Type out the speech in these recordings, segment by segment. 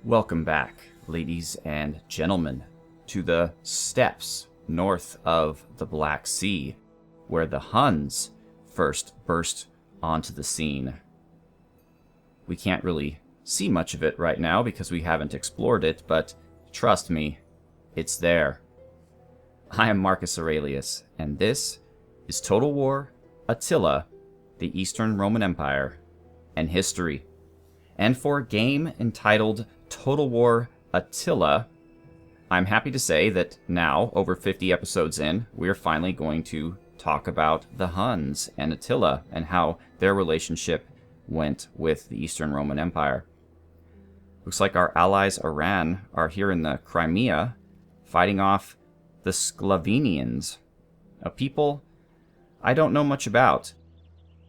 Welcome back, ladies and gentlemen, to the steppes north of the Black Sea, where the Huns first burst onto the scene. We can't really see much of it right now because we haven't explored it, but trust me, it's there. I am Marcus Aurelius, and this is Total War, Attila, the Eastern Roman Empire, and History. And for a game entitled Total War Attila, I'm happy to say that now, over 50 episodes in, we're finally going to talk about the Huns and Attila and how their relationship went with the Eastern Roman Empire. Looks like our allies Iran are here in the Crimea fighting off the Sclavonians, a people I don't know much about.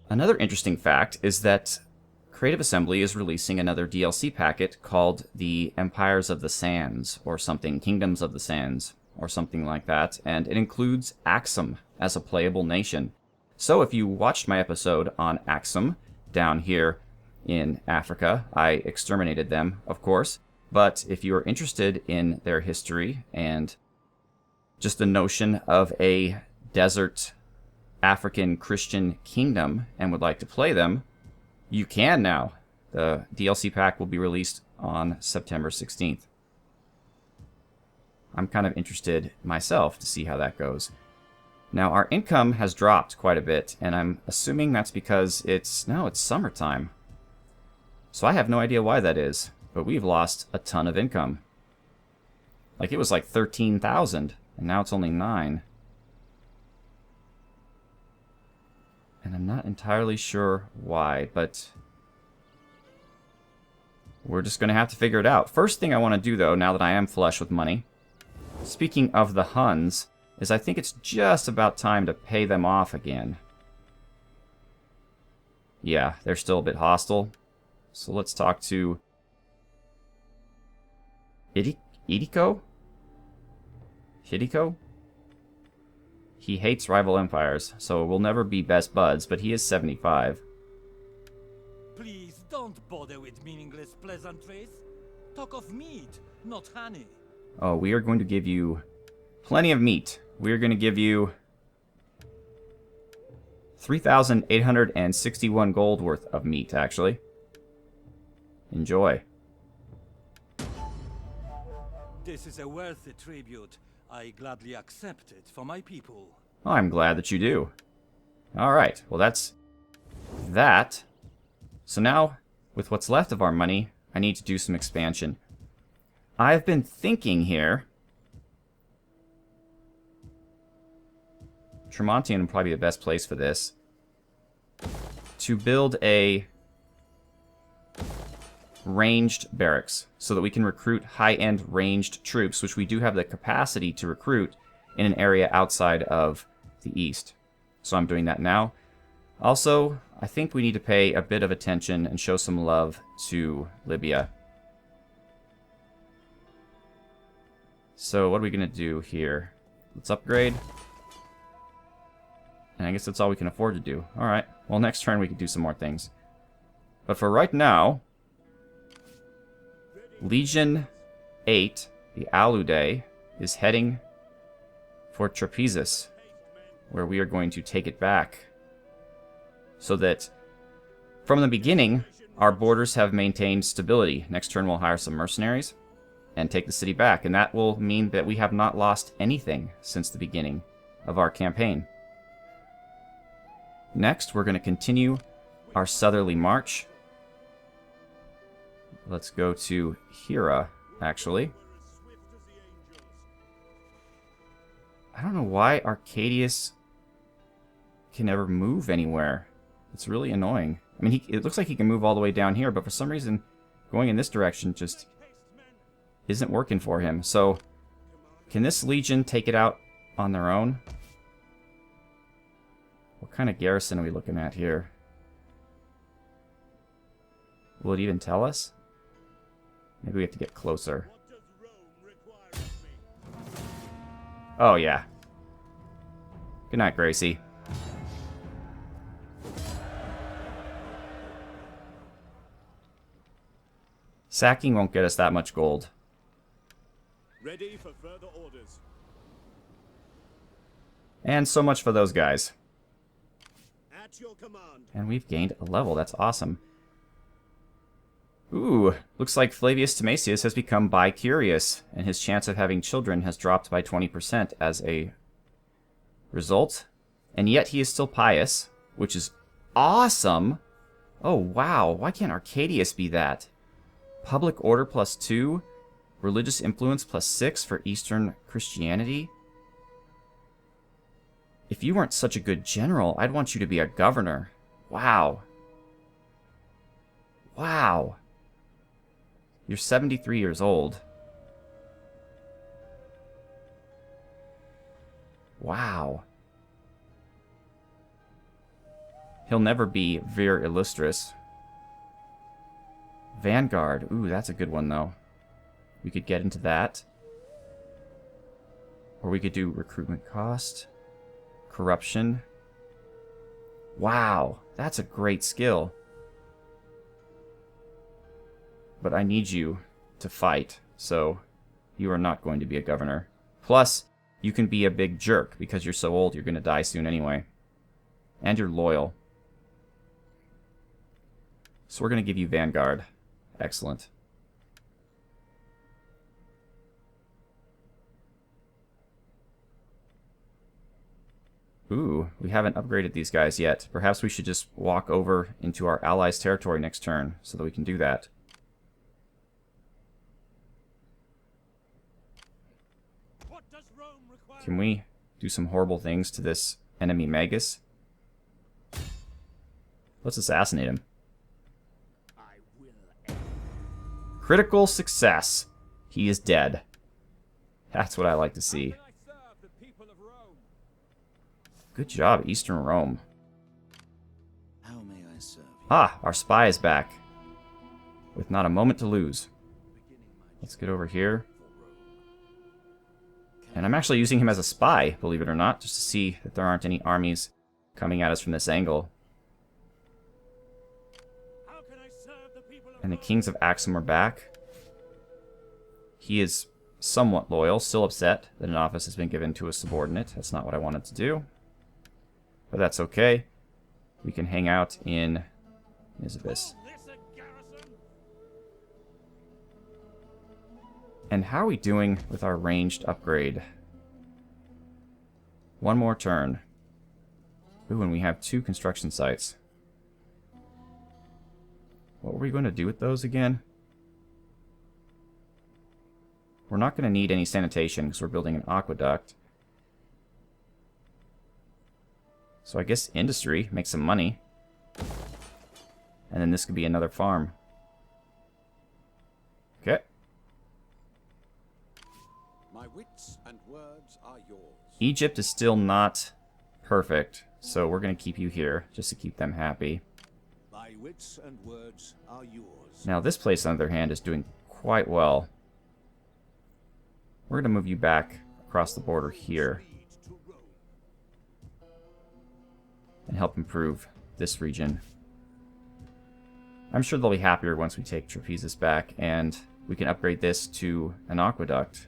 Another interesting fact is that Creative Assembly is releasing another DLC packet called the Empires of the Sands, or something, Kingdoms of the Sands, or something like that, and it includes Axum as a playable nation. So if you watched my episode on Axum down here in Africa, I exterminated them, of course, but if you are interested in their history and just the notion of a desert African Christian kingdom and would like to play them, you can now. The DLC pack will be released on September 16th. I'm kind of interested myself to see how that goes. Now, our income has dropped quite a bit, and I'm assuming that's because it's summertime. So I have no idea why that is, but we've lost a ton of income. Like, it was like 13,000, and now it's only 9. And I'm not entirely sure why, but we're just going to have to figure it out. First thing I want to do, though, now that I am flush with money, speaking of the Huns, is I think it's just about time to pay them off again. Yeah, they're still a bit hostile. So let's talk to Hidiko? He hates rival empires, so we'll never be best buds, but he is 75. Please don't bother with meaningless pleasantries. Talk of meat, not honey. Oh, we are going to give you plenty of meat. We are going to give you 3,861 gold worth of meat, actually. Enjoy. This is a worthy tribute. I gladly accept it for my people. Oh, I'm glad that you do. Alright, well that's that. So now, with what's left of our money, I need to do some expansion. I've been thinking here, Tremontian would probably be the best place for this, to build a ranged barracks so that we can recruit high-end ranged troops, which we do have the capacity to recruit in an area outside of the east. So I'm doing that now. Also, I think we need to pay a bit of attention and show some love to Libya. So what are we going to do here? Let's upgrade. And I guess that's all we can afford to do. Alright, well next turn we can do some more things. But for right now, Legion 8, the Alude, is heading for Trapezus, where we are going to take it back. So that, from the beginning, our borders have maintained stability. Next turn we'll hire some mercenaries and take the city back, and that will mean that we have not lost anything since the beginning of our campaign. Next, we're going to continue our southerly march. Let's go to Hira, actually. I don't know why Arcadius can never move anywhere. It's really annoying. I mean, it looks like he can move all the way down here, but for some reason, going in this direction just isn't working for him. So, can this legion take it out on their own? What kind of garrison are we looking at here? Will it even tell us? Maybe we have to get closer. Oh, yeah. Good night, Gracie. Sacking won't get us that much gold. Ready for further orders. And so much for those guys. At your command. And we've gained a level. That's awesome. Ooh, looks like Flavius Timasius has become bi-curious, and his chance of having children has dropped by 20% as a result. And yet he is still pious, which is awesome. Oh, wow. Why can't Arcadius be that? Public order +2. Religious influence +6 for Eastern Christianity. If you weren't such a good general, I'd want you to be a governor. Wow. Wow. You're 73 years old. Wow. He'll never be vir illustris. Vanguard. Ooh, that's a good one, though. We could get into that. Or we could do recruitment cost. Corruption. Wow, that's a great skill. But I need you to fight, so you are not going to be a governor. Plus, you can be a big jerk because you're so old you're going to die soon anyway. And you're loyal. So we're going to give you Vanguard. Excellent. Ooh, we haven't upgraded these guys yet. Perhaps we should just walk over into our allies' territory next turn so that we can do that. What does Rome require? Can we do some horrible things to this enemy Magus? Let's assassinate him. I will. Critical success. He is dead. That's what I like to see. How can I serve the people of Rome? Good job, Eastern Rome. How may I serve you? Ah, our spy is back. With not a moment to lose. Let's get over here. And I'm actually using him as a spy, believe it or not, just to see that there aren't any armies coming at us from this angle. How can I serve the people of And the Rome? kings of Axum are back. He is somewhat loyal, still upset that an office has been given to a subordinate. That's not what I wanted to do. But that's okay. We can hang out in Nisibis. Call this a garrison? And how are we doing with our ranged upgrade? One more turn. Ooh, and we have 2 construction sites. What were we going to do with those again? We're not going to need any sanitation because we're building an aqueduct. So I guess industry, make some money. And then this could be another farm. Okay. My wits and words are yours. Egypt is still not perfect, so we're going to keep you here just to keep them happy. My wits and words are yours. Now this place, on the other hand, is doing quite well. We're going to move you back across the border here Lead to Rome. and help improve this region. I'm sure they'll be happier once we take Trapezus back, and we can upgrade this to an aqueduct.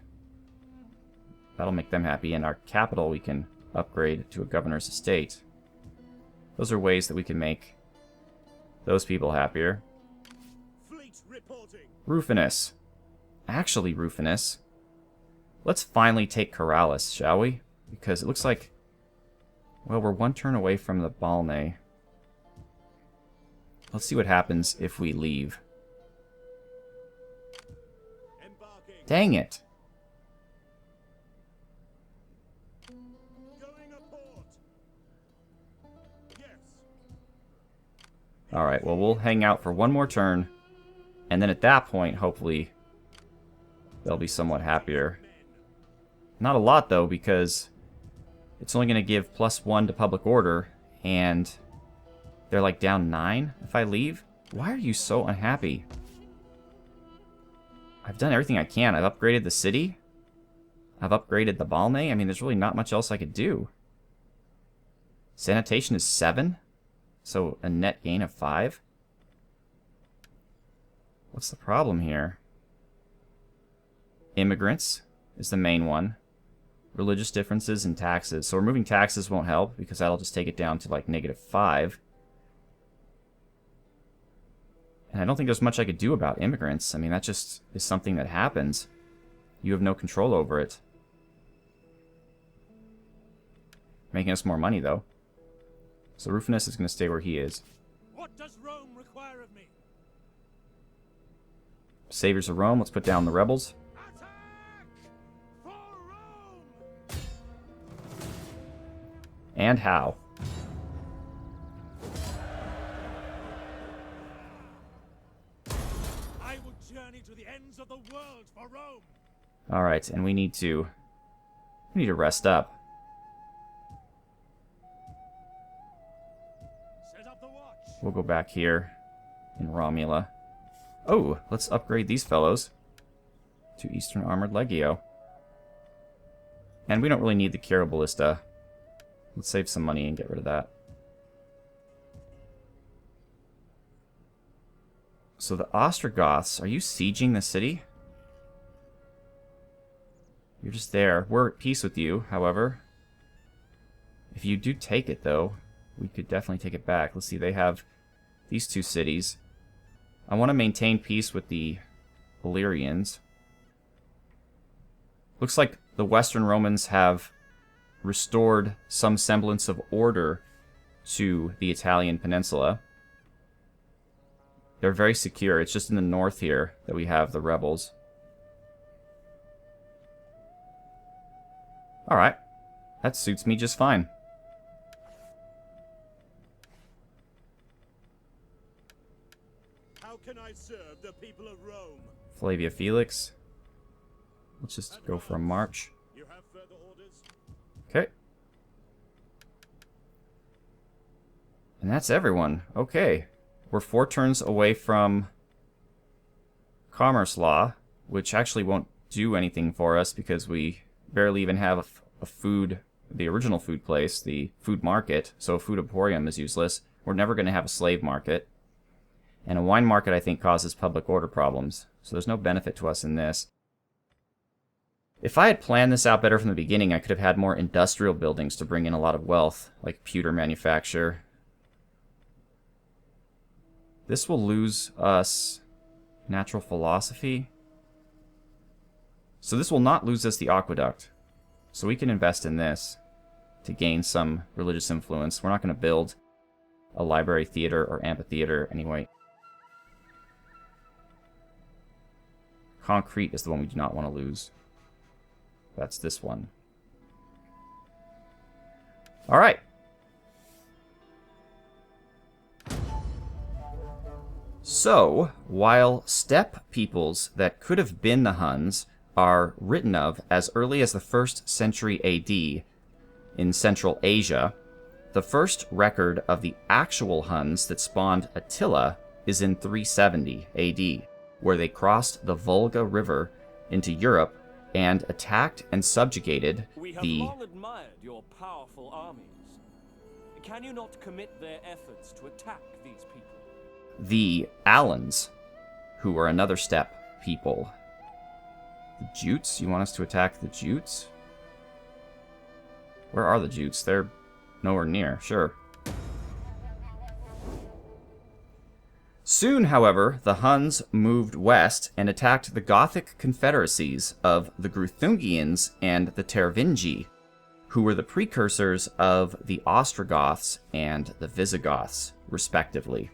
That'll make them happy, and our capital we can upgrade to a governor's estate. Those are ways that we can make those people happier. Fleet reporting. Rufinus. Actually, Rufinus. Let's finally take Corrales, shall we? Because it looks like... well, we're 1 turn away from the Balne. Let's see what happens if we leave. Embarking. Dang it! Going aboard. Yes. Alright, well, we'll hang out for 1 more turn. And then at that point, hopefully, they'll be somewhat happier. Not a lot, though, because it's only going to give +1 to public order, and they're like down 9 if I leave. Why are you so unhappy? I've done everything I can. I've upgraded the city. I've upgraded the Balne. I mean, there's really not much else I could do. Sanitation is 7, so a net gain of 5. What's the problem here? Immigrants is the main one. Religious differences and taxes. So removing taxes won't help because that'll just take it down to like -5. And I don't think there's much I could do about immigrants. I mean, that just is something that happens. You have no control over it. Making us more money, though. So Rufinus is going to stay where he is. What does Rome require of me? Saviors of Rome, let's put down the rebels. Attack! For Rome! And how? I will journey to the ends of the world for Rome. All right, and we need to rest up. Set up the watch. We'll go back here in Romula. Oh, let's upgrade these fellows to Eastern Armored Legio. And we don't really need the Caro Ballista. Let's save some money and get rid of that. So the Ostrogoths, are you sieging the city? You're just there. We're at peace with you, however. If you do take it, though, we could definitely take it back. Let's see, they have these 2 cities. I want to maintain peace with the Illyrians. Looks like the Western Romans have restored some semblance of order to the Italian peninsula. They're very secure. It's just in the north here that we have the rebels. Alright. That suits me just fine. How can I serve the people of Rome? Flavia Felix. Let's just go for a march. You have further orders? Okay. And that's everyone. Okay. We're 4 turns away from Commerce Law, which actually won't do anything for us because we barely even have a food, the original food place, the food market, so a food emporium is useless. We're never going to have a slave market. And a wine market, I think, causes public order problems, so there's no benefit to us in this. If I had planned this out better from the beginning, I could have had more industrial buildings to bring in a lot of wealth, like pewter manufacture. This will lose us natural philosophy. So this will not lose us the aqueduct. So we can invest in this to gain some religious influence. We're not going to build a library, theater, or amphitheater anyway. Concrete is the one we do not want to lose. That's this one. All right. So, while steppe peoples that could have been the Huns are written of as early as the 1st century AD in Central Asia, the first record of the actual Huns that spawned Attila is in 370 AD, where they crossed the Volga River into Europe and attacked and subjugated We have the... long admired your powerful armies. Can you not commit their efforts to attack these people? the Alans, who are another steppe people. The Jutes? You want us to attack the Jutes? Where are the Jutes? They're nowhere near. Sure. Soon, however, the Huns moved west and attacked the Gothic confederacies of the Gruthungians and the Tervingi, who were the precursors of the Ostrogoths and the Visigoths, respectively.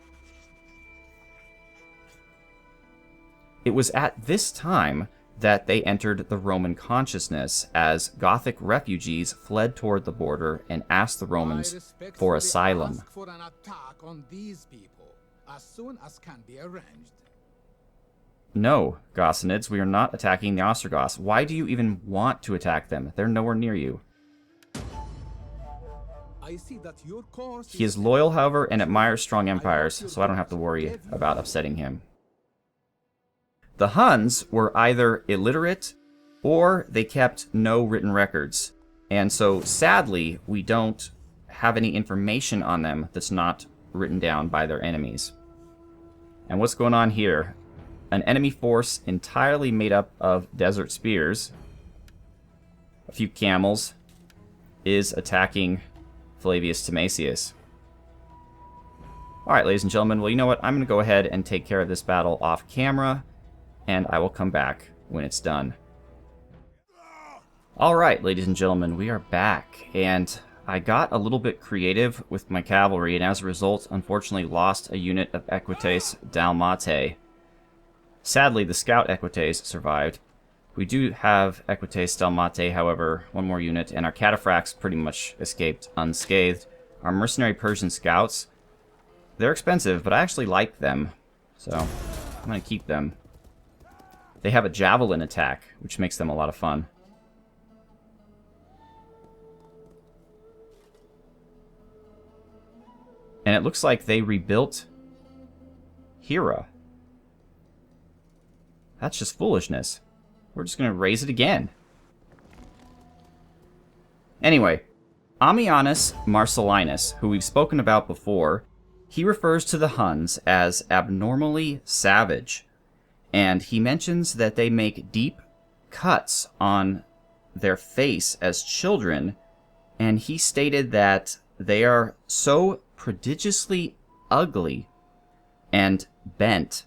It was at this time that they entered the Roman consciousness, as Gothic refugees fled toward the border and asked the Romans for asylum. Ask for an attack on these people as soon as can be arranged. No, Gossinids, we are not attacking the Ostrogoths. Why do you even want to attack them? They're nowhere near you. I see that your course He is loyal, however, and admires strong empires, so I don't have to worry about upsetting him. The Huns were either illiterate or they kept no written records. And so, sadly, we don't have any information on them that's not written down by their enemies. And what's going on here? an enemy force entirely made up of desert spears, a few camels, is attacking Flavius Timasius. Alright, ladies and gentlemen, well, you know what? I'm going to go ahead and take care of this battle off camera, and I will come back when it's done. Alright, ladies and gentlemen, we are back, and I got a little bit creative with my cavalry, and as a result, unfortunately lost a unit of Equites Dalmatae. Sadly, the scout Equites survived. We do have Equites Dalmatae, however, one more unit, and our cataphracts pretty much escaped unscathed. Our mercenary Persian scouts, they're expensive, but I actually like them, so I'm going to keep them. They have a javelin attack, which makes them a lot of fun. And it looks like they rebuilt Hera. That's just foolishness. We're just going to raise it again. Anyway, Ammianus Marcellinus, who we've spoken about before, he refers to the Huns as abnormally savage. And he mentions that they make deep cuts on their face as children. And he stated that they are so prodigiously ugly and bent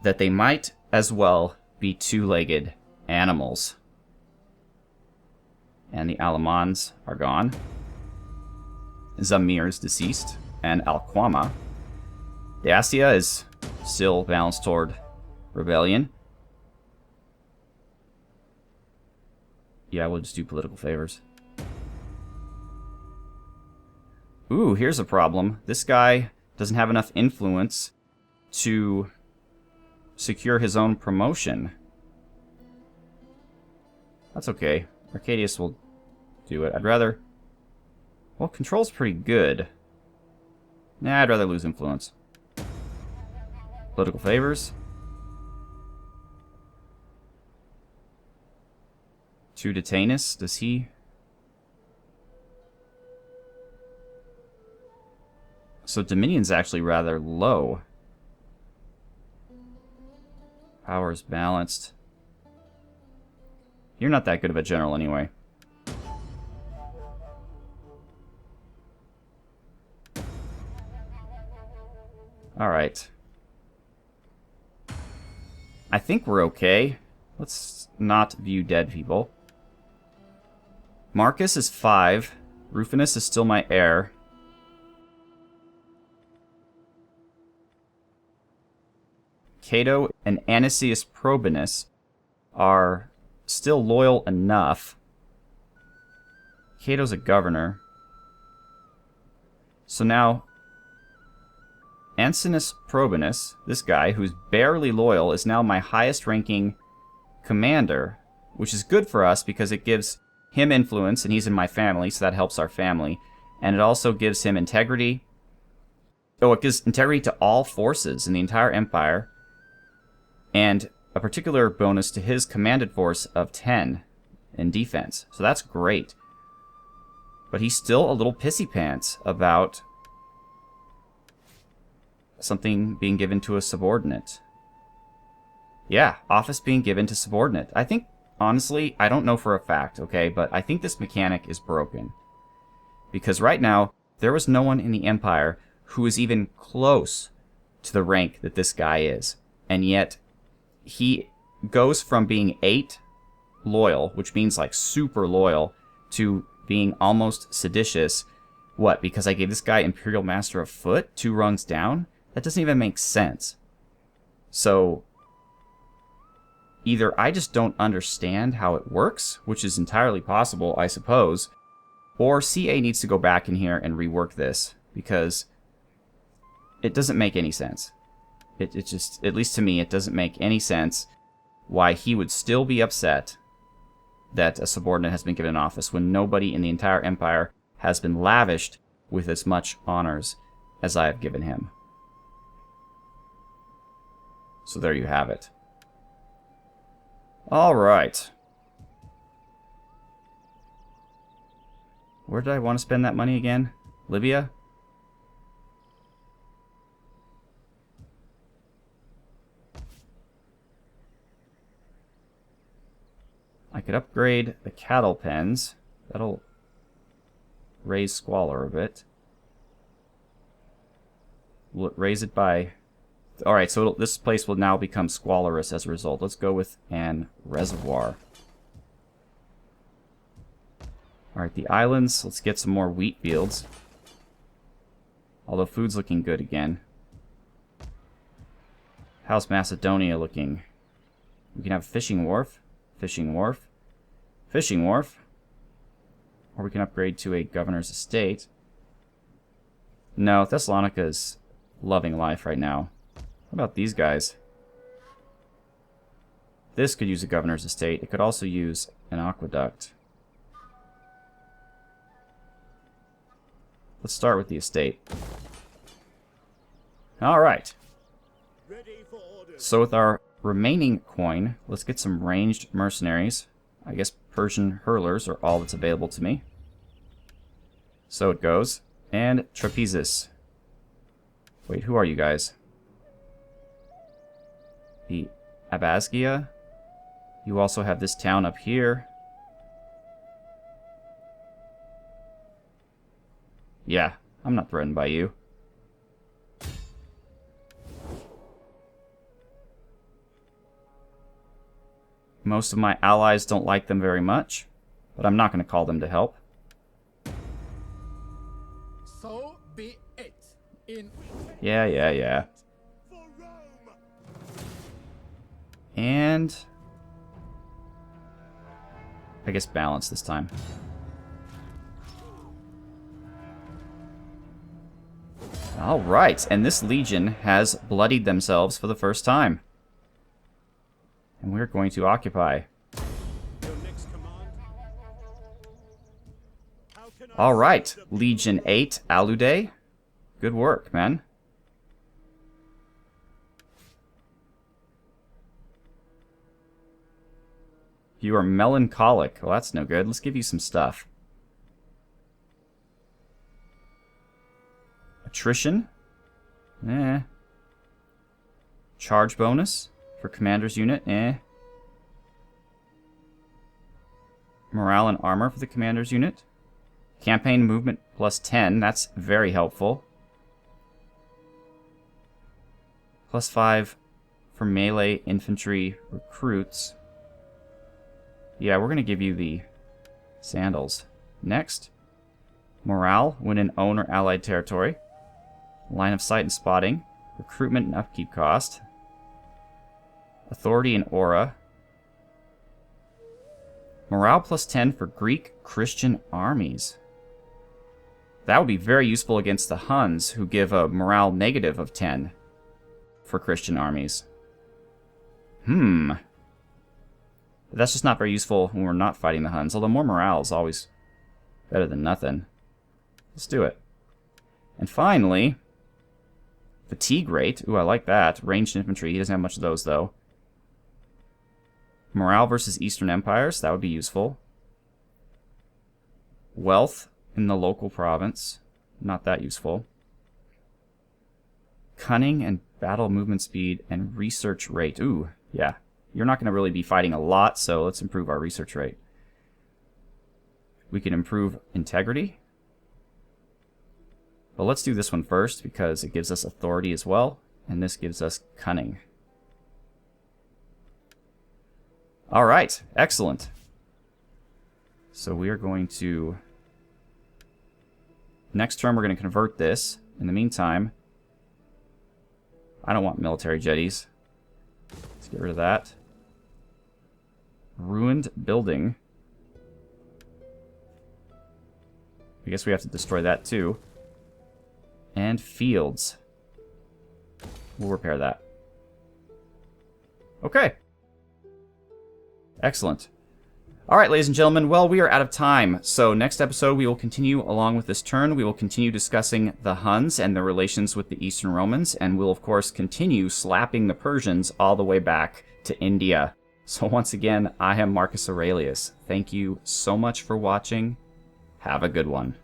that they might as well be two-legged animals. And the Alamans are gone. Zamir is deceased, and Alquama. The Astia is still balanced toward rebellion. Yeah, we'll just do political favors. Ooh, here's a problem. This guy doesn't have enough influence to secure his own promotion. That's okay. Arcadius will do it. I'd rather... Well, control's pretty good. Nah, I'd rather lose influence. Political favors. To Detanus, does he... So Dominion's actually rather low. Power's balanced. You're not that good of a general anyway. Alright. I think we're okay. Let's not view dead people. Marcus is 5. Rufinus is still my heir. Cato and Anicius Probinus are still loyal enough. Cato's a governor. So now, Ancinous Probinus, this guy who's barely loyal, is now my highest ranking commander, which is good for us because it gives him influence, and he's in my family, so that helps our family. And it also gives him integrity. Oh, it gives integrity to all forces in the entire empire. And a particular bonus to his commanded force of 10 in defense. So that's great. But he's still a little pissy pants about something being given to a subordinate. Yeah, office being given to subordinate. I think, honestly, I don't know for a fact, okay, but I think this mechanic is broken. Because right now, there was no one in the Empire who is even close to the rank that this guy is. And yet, he goes from being 8 loyal, which means like super loyal, to being almost seditious. What, because I gave this guy Imperial Master of Foot 2 rungs down? That doesn't even make sense. So, either I just don't understand how it works, which is entirely possible, I suppose, or CA needs to go back in here and rework this, because it doesn't make any sense. It just, at least to me, it doesn't make any sense why he would still be upset that a subordinate has been given office when nobody in the entire empire has been lavished with as much honors as I have given him. So there you have it. Alright. Where did I want to spend that money again? Libya? I could upgrade the cattle pens. That'll raise squalor a bit. Will it raise it by... Alright, so this place will now become squalorous as a result. Let's go with an reservoir. Alright, the islands. Let's get some more wheat fields. Although food's looking good again. How's Macedonia looking? We can have a fishing wharf. Fishing wharf. Fishing wharf. Or we can upgrade to a governor's estate. No, Thessalonica's loving life right now. What about these guys? This could use a governor's estate. It could also use an aqueduct. Let's start with the estate. Alright. So with our remaining coin, let's get some ranged mercenaries. I guess Persian hurlers are all that's available to me. So it goes. And Trapezus. Wait, who are you guys? The Abazgia. You also have this town up here. Yeah, I'm not threatened by you. Most of my allies don't like them very much, but I'm not going to call them to help. So be it. Yeah. And... I guess balance this time. Alright, and this legion has bloodied themselves for the first time. And we're going to occupy. Alright, Legion 8, Alude. Good work, man. You are melancholic. Well, that's no good. Let's give you some stuff. Attrition. Charge bonus for commander's unit. Morale and armor for the commander's unit. Campaign movement plus 10. That's very helpful. Plus 5 for melee infantry recruits. Yeah, we're going to give you the sandals. Next. Morale when in own or allied territory. Line of sight and spotting. Recruitment and upkeep cost. Authority and aura. Morale plus 10 for Greek Christian armies. That would be very useful against the Huns, who give a morale negative of 10 for Christian armies. But that's just not very useful when we're not fighting the Huns, although more morale is always better than nothing. Let's do it. And finally, fatigue rate. Ooh, I like that. Ranged infantry. He doesn't have much of those, though. Morale versus Eastern Empires. That would be useful. Wealth in the local province. Not that useful. Cunning and battle movement speed and research rate. Ooh, yeah. You're not going to really be fighting a lot, so let's improve our research rate. We can improve integrity. But let's do this one first, because it gives us authority as well, and this gives us cunning. Alright, excellent. So we are going to... Next turn we're going to convert this. In the meantime, I don't want military jetties. Let's get rid of that. Ruined building. I guess we have to destroy that too. And fields. We'll repair that. Okay. Excellent. Alright, ladies and gentlemen, well, we are out of time. So next episode we will continue along with this turn. We will continue discussing the Huns and their relations with the Eastern Romans. And we'll, of course, continue slapping the Persians all the way back to India. So once again, I am Marcus Aurelius. Thank you so much for watching. Have a good one.